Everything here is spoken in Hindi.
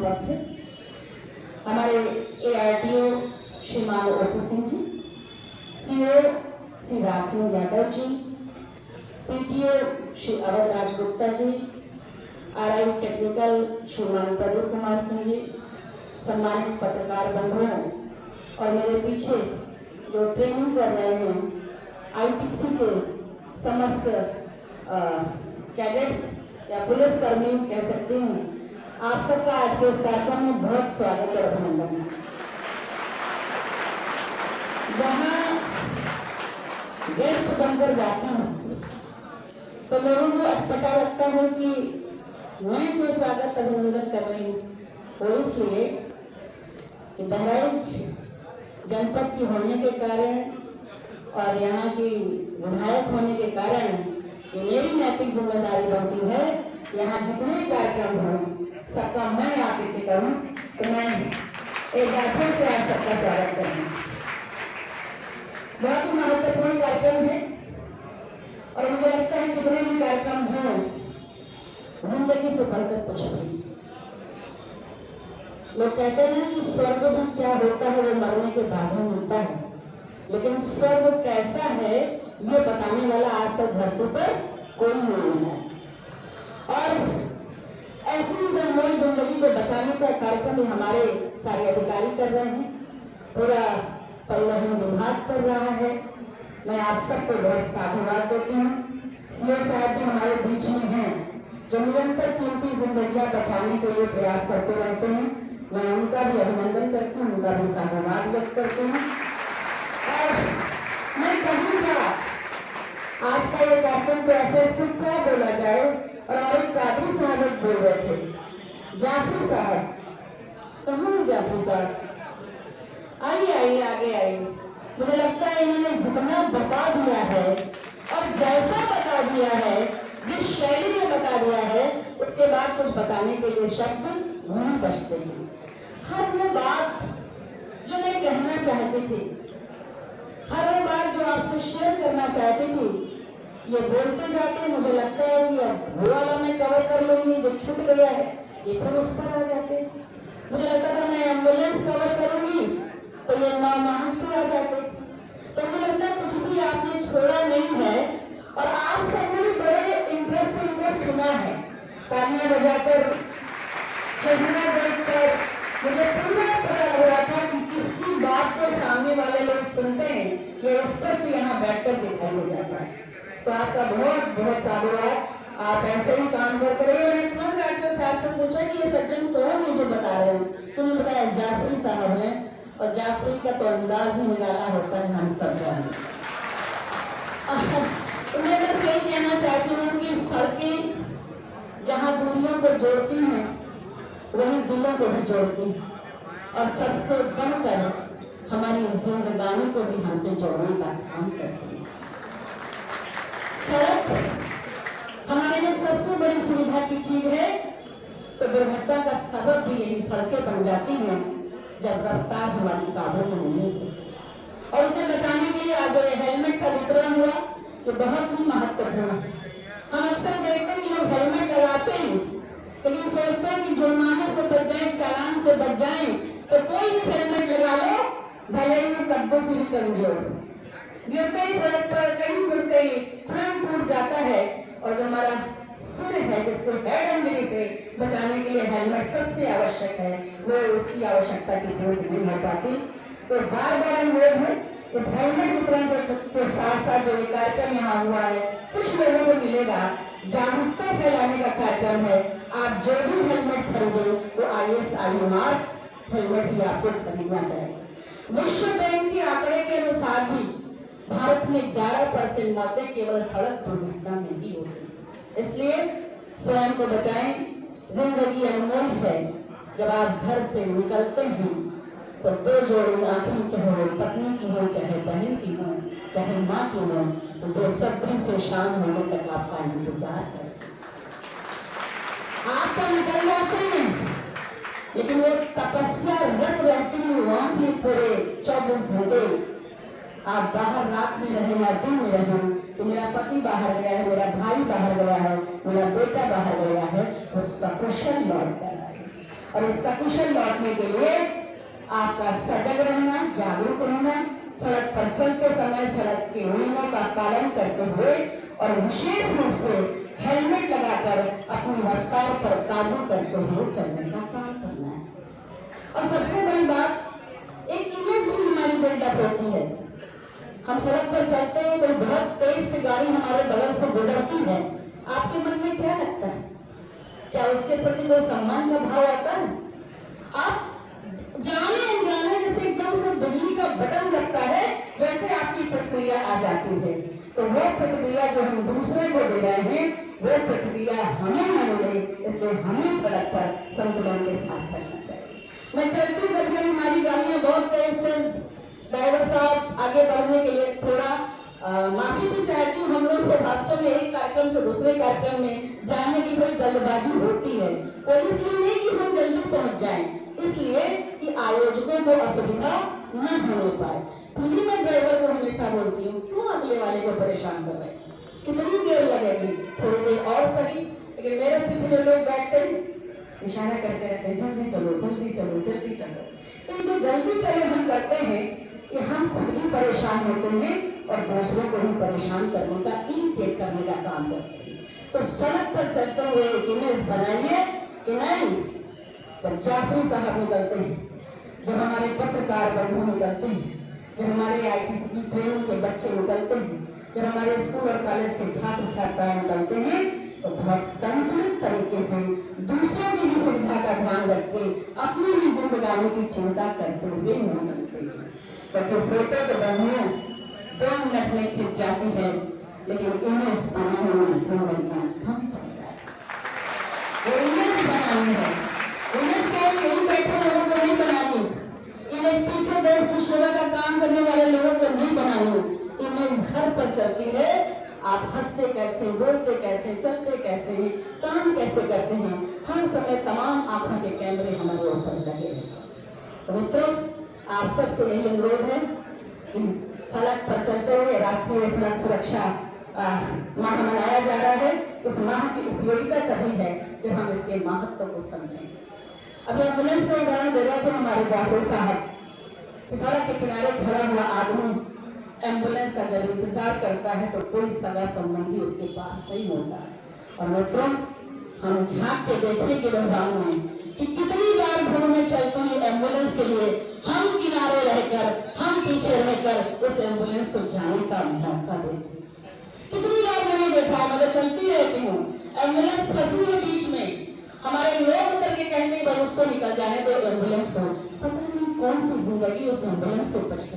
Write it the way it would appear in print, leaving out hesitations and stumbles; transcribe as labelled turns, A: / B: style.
A: उपस्थित हमारे ARTO श्रीमान OP Singh ji, CO Shri Raj Singh Yadav ji, PTO Shri Awadh राज गुप्ता जी, RI टेक्निकल श्रीमान प्रदीप कुमार सिंह जी, सम्मानित पत्रकार बंधुओं और मेरे पीछे जो ट्रेनिंग कर रहे हैं ITC के समस्त कैडेट्स या पुलिस कर्मी कह सकती हूँ, आप सबका आज के इस कार्यक्रम में बहुत स्वागत और अभिनंदन है। जहाँ गेस्ट बनकर जाती हूँ तो लोगों को अटपटा लगता है कि मैं क्यों स्वागत अभिनंदन कर रही हूँ। वो इसलिए कि बहराइच जनपद की होने के कारण और यहाँ की विधायक होने के कारण ये मेरी नैतिक जिम्मेदारी बनती है, यहाँ जितने कार्यक्रम हों सबका मैं आतिथ्य करूँ, तो मैं एक बार फिर से आप सबका स्वागत करूँ। बहुत ही महत्वपूर्ण कार्यक्रम है और मुझे लगता है कितने भी कार्यक्रम हों जिंदगी से बढ़कर कुछ नहीं। लोग कहते हैं कि स्वर्ग में क्या होता है वो मरने के बाद ही मिलता है, लेकिन स्वर्ग कैसा है ये बताने वाला आज तक धरती पर कोई नहीं है। और ऐसी अनमोल जिंदगी को बचाने का कार्यक्रम हमारे सारे अधिकारी कर रहे हैं, पूरा परिवहन विभाग कर रहा है। मैं आप सबको बहुत साधुवाद देती हूँ। CO साहब भी हमारे बीच में हैं जो निरंतर कीमती जिंदगियां बचाने के लिए प्रयास करते रहते हैं। मैं उनका भी अभिनंदन करती हूँ, उनका भी साधुवाद व्यक्त करती हूँ। और मैं कहूँगा आज का ये कार्यक्रम तो ऐसे क्या बोला जाए, और हमारे कादरी साहब बोल रहे थे, जाफरी साहब, कहाँ जाफरी साहब, आइए आगे आइए। मुझे लगता है इन्होंने जितना बता दिया है और जैसा बता दिया है, जिस शैली में बता दिया है, उसके बाद कुछ बताने के लिए शब्द नहीं बचते हैं। हर वो बात जो मैं कहना चाहती थी, हर वो बात जो आपसे शेयर करना चाहती थी, ये बोलते जाते मुझे लगता है कि अब वो वाला मैं कवर कर लूंगी जो छूट गया है, ये फिर उस पर आ जाते। मुझे लगता था मैं एम्बुलेंस कवर करूंगी तो ये 9 महानपुर आ जाते। तो मुझे लगता है कुछ भी आपने छोड़ा नहीं है और आप सबने भी बड़े इंटरेस्ट से इनको सुना है, तालियां बजाकर, चेहरा देखकर मुझे पूरा पता लग रहा था कि किसकी बात को सामने वाले लोग सुनते हैं, ये स्पष्ट यहाँ बैठकर दिखाई हो जाता है। तो आपका बहुत बहुत साधुवाद, आप ऐसे ही काम करते रहिए। मैंने तुरंत RTO साहब से पूछा कि ये सज्जन कौन है जो बता रहे हैं, तो उन्होंने बताया जाफरी साहब हैं, और जाफरी का तो अंदाज ही निराला होता है, हम सब जानते हैं। मैं बस यही कहना चाहती हूँ कि सड़कें जहाँ दूरियों को जोड़ती हैं वही दिलों को भी जोड़ती हैं, और सबसे बढ़कर हमारी जिंदगानी को भी हमसे जोड़ने का काम करती है। सड़क हमारे लिए सबसे बड़ी सुविधा की चीज है, तो दुर्घटना का सबब भी यही सड़कें बन जाती हैं जब रफ्तार हमारी काबू में नहीं है। और उसे बचाने के लिए आज जो हेलमेट का वितरण हुआ ये बहुत ही महत्वपूर्ण है। हम अक्सर देखते हैं कि लोग हेलमेट लगाते हैं लेकिन सोचते हैं कि जुर्माने से बच जाए, चालान से बच जाए, तो कोई भी हेलमेट लगा लो, भले ही वो कब्जों से भी कमजोर, गिरते ही सड़क पर कहीं मुड़ते ही तुरंत टूट जाता है। और जो हमारा सिर है जिसको हेड इंजरी से बचाने के लिए हेलमेट सबसे आवश्यक है, वो उसकी आवश्यकता की पूर्ति नहीं हो पाती। तो बार बार अनुरोध है इस हेलमेट वितरण के साथ साथ जो कार्यक्रम यहाँ हुआ है, कुछ लोगों को मिलेगा, जागरूकता फैलाने का कार्यक्रम है। आप जो भी हेलमेट खरीदे वो ISI मार्क हेलमेट ही आपको खरीदना चाहिए। विश्व बैंक के आंकड़े के अनुसार भी भारत में 11% मौतें केवल सड़क दुर्घटना में ही होती है। इसलिए स्वयं को बचाएं, जिंदगी अनमोल है। जब आप घर से निकलते हैं तो 2 जोड़ी आंखें, चाहे वो पत्नी की हो, चाहे बहन की हो, चाहे माँ की हो, तो बेसब्री से शाम होने तक आपका इंतजार है। आप तो निकल जाते हैं लेकिन वो तपस्या रत रहती है वहां भी पूरे 24 घंटे। आप बाहर रात में रहे या दिन में रहे, तो मेरा पति बाहर गया है, मेरा भाई बाहर गया है, मेरा बेटा बाहर गया है, वो सकुशल लौट कर आए। और इस सकुशल लौटने के लिए आपका सजग रहना, जागरूक रहना, सड़क पर चलते समय सड़क के नियमों का पालन करते हुए और विशेष रूप से हेलमेट लगाकर अपनी रफ्तार पर काबू करते हुए चलने का काम करना है। और सबसे बड़ी बात, एक इमेज भी हमारी बिल्डअप होती है। हम सड़क पर चलते हैं, कोई बहुत तेज से गाड़ी हमारे बगल से गुजरती है, आपके मन में क्या लगता है? क्या उसके प्रति कोई सम्मान का भाव आता है? आप जाने अनजाने जैसे एकदम से बिजली का बटन लगता है, वैसे आपकी प्रतिक्रिया आ जाती है। तो वो प्रतिक्रिया जो हम दूसरे को दे रहे हैं, वो प्रतिक्रिया हमें न मिले, इसलिए हमें सड़क पर संतुलन के साथ चलना चाहिए। मैं चलती हूँ, कभी हमारी गाड़ियां बहुत तेज, ड्राइवर साहब आगे बढ़ने के लिए थोड़ा माफी भी चाहती हूँ। हम लोग को वास्तव में एक कार्यक्रम से दूसरे कार्यक्रम में जाने की थोड़ी जल्दबाजी होती है, और इसलिए नहीं कि हम जल्दी पहुंच जाएं, इसलिए कि आयोजकों को असुविधा न होने पाए। फिर भी मैं ड्राइवर को हमेशा बोलती हूँ, क्यों अगले वाले को परेशान कर रहे हैं, कितनी देर लगेगी, थोड़ी देर और सही। लेकिन मेरे पीछे जो लोग बैठते हैं इशारा करते रहते हैं, जल्दी चलो जल्दी चलो जल्दी चलो। तो जो जल्दी चलो हम करते हैं, कि हम खुद भी परेशान होते हैं और दूसरों को भी परेशान करने का, इरिटेट करने का काम करते हैं। तो सड़क पर चलते हुए एक इमेज बनाइए कि नहीं, जब जाफरी साहब निकलते हैं, जब हमारे पत्रकार बंधु निकलते हैं, जब हमारे आईटीसी की ट्रेनिंग के बच्चे निकलते हैं, जब हमारे स्कूल और कॉलेज के छात्र छात्राएं निकलते हैं, तो बहुत संतुलित तरीके से दूसरों की भी सुविधा का ध्यान रखते, अपनी भी जिंदगानी की चिंता करते हुए निकलते हैं। तो फोटो तो बंधुओं 2 मिनट में खिंच जाती है, लेकिन इमेज बनाने में समय का कम पड़ता है। वो इमेज बनानी है, इमेज केवल यही बैठे लोगों को नहीं बनानी, इमेज पीछे देश की सेवा का काम करने वाले लोगों को नहीं बनानी। इमेज घर पर चलती है, आप हंसते कैसे, बोलते कैसे, चलते कैसे हैं, काम कैसे करते हैं, हर समय तमाम आंखों के कैमरे हमारे ऊपर लगे हैं। तो मित्रों, आप सबसे यही अनुरोध है कि सड़क पर चलते हुए राष्ट्रीय सड़क सुरक्षा माह मनाया जा रहा है। इस माह की उपयोगिता तभी है जब हम इसके महत्व को समझें। अभी एम्बुलेंस से उदाहरण दे रहे थे हमारे डॉक्टर साहब, सड़क के किनारे खड़ा हुआ आदमी एम्बुलेंस का जब इंतजार करता है तो कोई सगा संबंधी उसके पास नहीं होता। और मित्रों, हम झांक के देखने के लॉकडाउन में कि कितनी बार घरों में चलती हुई एम्बुलेंस के लिए हम किनारे रहकर, हम पीछे रहकर उस एम्बुलेंस को जाने का मौका देते। कितनी बार मैंने देखा, मैं चलती रहती हूँ, एम्बुलेंस फंसी है बीच में, हमारे लोग करके कहते हैं उसको निकल जाने दो एम्बुलेंस को, पता नहीं कौन सी जिंदगी उस एम्बुलेंस से बचती